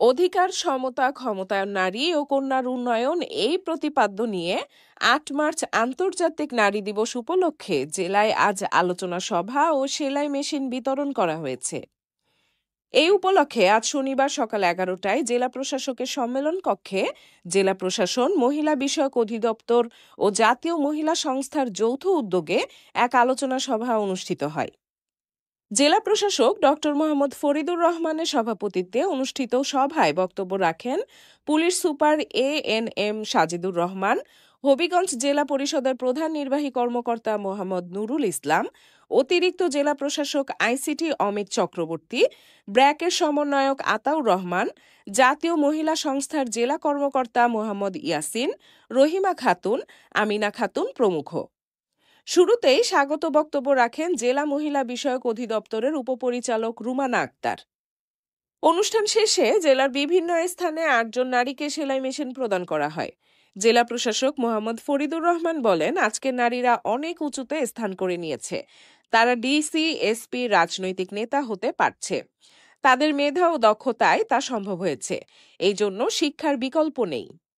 অধিকার, সমতা, ক্ষমতায়ন নারী ও কন্যার উন্নয়ন এই প্রতিপাদ্য নিয়ে ৮ মার্চ আন্তর্জাতিক নারী দিবস উপলক্ষে জেলায় আজ আলোচনা সভা ও সেলাই মেশিন বিতরণ করা হয়েছে। এই উপলক্ষে আজ শনিবার সকাল ১১টায় জেলা প্রশাসকের সম্মেলন কক্ষে জেলা প্রশাসন, মহিলা বিষয়ক অধিদপ্তর ও জাতীয় মহিলা সংস্থার যৌথ উদ্যোগে এক আলোচনা সভা অনুষ্ঠিত হয়। জেলা প্রশাসক ডক্টর মোহাম্মদ ফরিদুর রহমানের সভাপতিত্বে অনুষ্ঠিত সভায় বক্তব্য রাখেন police super ANM Sajidur Rahman, Habiganj জেলা পরিষদের প্রধান নির্বাহী কর্মকর্তা মোহাম্মদ নুরুল ইসলাম, অতিরিক্ত জেলা প্রশাসক ICT অমিত চক্রবর্তী, ব্র্যাকের সমন্বয়ক আতাউর রহমান, জাতীয় মহিলা সংস্থার জেলা কর্মকর্তা মোহাম্মদ ইয়াসিন, রহিমা খাতুন, আমিনা খাতুন প্রমুখ। শুরুতেই স্বাগত বক্তব্য রাখেন জেলা মহিলা বিষয়ক অধিদপ্তরের উপপরিচালক রুমানা আক্তার। অনুষ্ঠান শেষে জেলার বিভিন্ন স্থানে ৮ জন নারীকে সেলাই মেশিন প্রদান করা হয়। জেলা প্রশাসক মোহাম্মদ ফরিদুর রহমান বলেন, আজকের নারীরা অনেক উঁচুতে স্থান করে নিয়েছে। তারা DC, SP, রাজনৈতিক নেতা হতে পারছে। তাদের মেধা ও দক্ষতায় তা সম্ভব হয়েছে। এই জন্য শিক্ষার বিকল্প নেই।